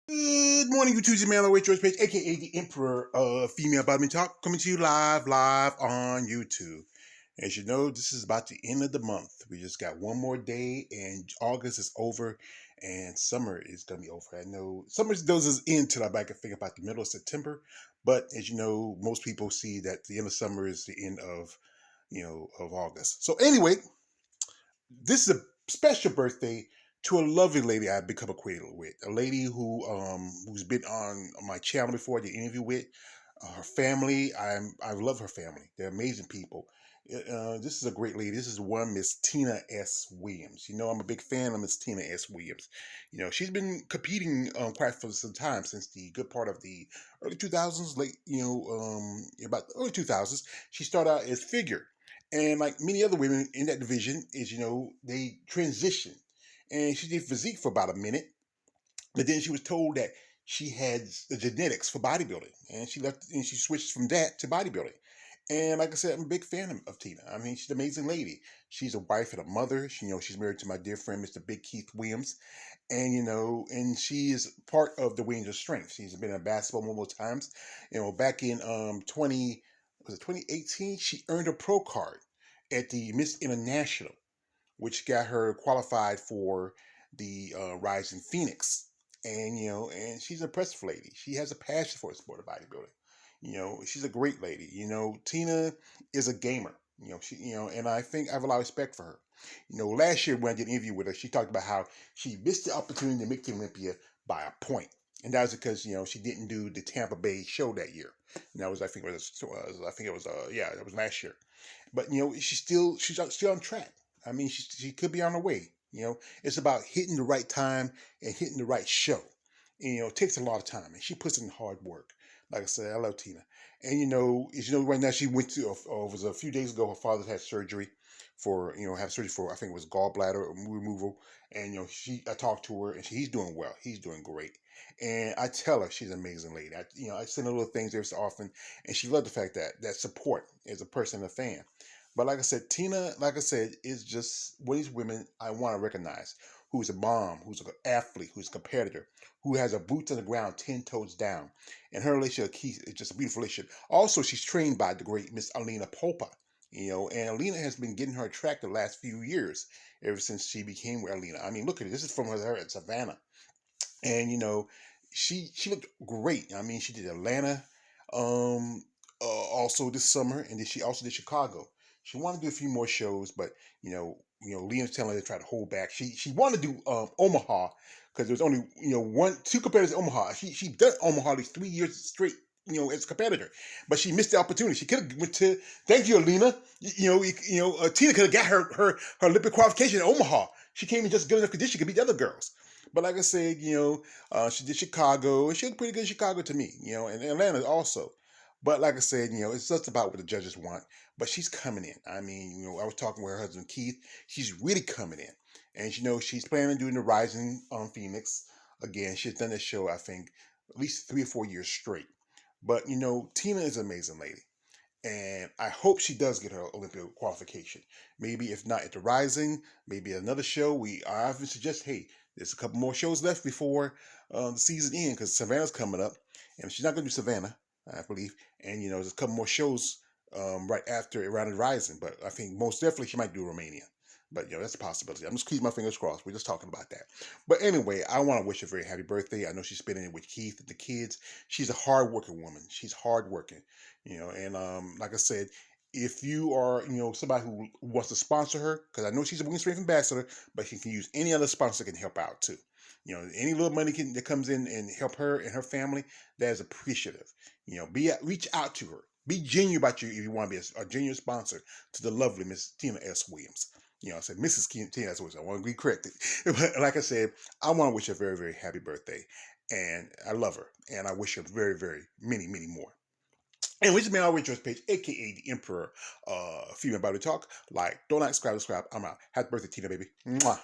Good morning, YouTube, man. Away George Page, aka the Emperor of Female Badminton Talk, coming to you live on YouTube. As you know, this is about the end of the month. We just got one more day, and August is over, and summer is gonna be over. I know summer does end till I back and think about the middle of September, but as you know, most people see that the end of summer is the end of of August. So anyway, this is a special birthday to a lovely lady I've become acquainted with. A lady who's been on my channel before, the interview with. Her family, I love her family. They're amazing people. This is a great lady. This is one Miss Tina S. Williams. You know, I'm a big fan of Miss Tina S. Williams. You know, she's been competing quite for some time, since the good part of the early 2000s, about the early 2000s. She started out as figure, and like many other women in that division, they transitioned, and she did physique for about a minute, but then she was told that she had the genetics for bodybuilding, and she left and she switched from that to bodybuilding. And like I said, I'm a big fan of Tina. I mean, she's an amazing lady. She's a wife and a mother. She's married to my dear friend, Mr. Big Keith Williams, and she is part of the Wings of Strength. She's been in basketball multiple times. Back in 2018, she earned a pro card at the Miss International, which got her qualified for the Rising Phoenix. And she's an impressive lady. She has a passion for the sport of bodybuilding. She's a great lady. Tina is a gamer. And I think I have a lot of respect for her. Last year when I did an interview with her, she talked about how she missed the opportunity to make the Olympia by a point. And that was because she didn't do the Tampa Bay show that year. And that was that was last year. But she's still on track. I mean, she could be on her way. It's about hitting the right time and hitting the right show. It takes a lot of time, and she puts in hard work. Like I said, I love Tina. And right now she went to. It was a few days ago. Her father had surgery for I think it was gallbladder removal. And I talked to her, and he's doing well. He's doing great. And I tell her she's an amazing lady. I send her little things every so often, and she loved the fact that support as a person and a fan. But like I said, Tina, like I said, is just one of these women I want to recognize, who's a mom, who's an athlete, who's a competitor, who has her boots on the ground, 10 toes down. And her relationship with Keith is just a beautiful relationship. Also, she's trained by the great Miss Alina Popa. And Alina has been getting her track the last few years, ever since she became with Alina. I mean, look at it. This is from her at Savannah. And she looked great. I mean, she did Atlanta, also this summer, and then she also did Chicago. She wanted to do a few more shows, but Liam's telling her to try to hold back. She wanted to do Omaha, because there was only two competitors in Omaha. She done Omaha these 3 years straight. As a competitor, but she missed the opportunity. She could have went to. Thank you, Alina. Tina could have got her Olympic qualification in Omaha. She came in just good enough condition. She could beat the other girls. But like I said, she did Chicago, and she looked pretty good in Chicago to me, and Atlanta also. But like I said, it's just about what the judges want. But she's coming in. I mean, I was talking with her husband Keith. She's really coming in, and she's planning on doing the Rising Phoenix again. She's done this show, I think, at least 3 or 4 years straight. But Tina is an amazing lady, and I hope she does get her Olympic qualification. Maybe if not at the Rising, maybe another show. I often suggest, hey, there's a couple more shows left before the season ends, because Savannah's coming up, and she's not going to do Savannah, I believe. And there's a couple more shows right after around the Rising, but I think most definitely she might do Romania. But that's a possibility. I'm just keeping my fingers crossed. We're just talking about that. But anyway, I want to wish her a very happy birthday. I know she's spending it with Keith and the kids. She's a hardworking woman. She's hardworking, and like I said, if you are, somebody who wants to sponsor her, because I know she's a Wing Strength ambassador, but she can use any other sponsor that can help out too. Any little money that comes in and help her and her family, that is appreciative. Reach out to her. Be genuine about you if you want to be a genuine sponsor to the lovely Miss Tina S. Williams. I said Mrs. Tina S. Williams. I want to be corrected. But like I said, I want to wish her a very, very happy birthday. And I love her. And I wish her very, very many, many more. And this is my George Page, aka the Emperor, Female Body Talk. Don't like, subscribe. I'm out. Happy birthday, Tina, baby. Mwah.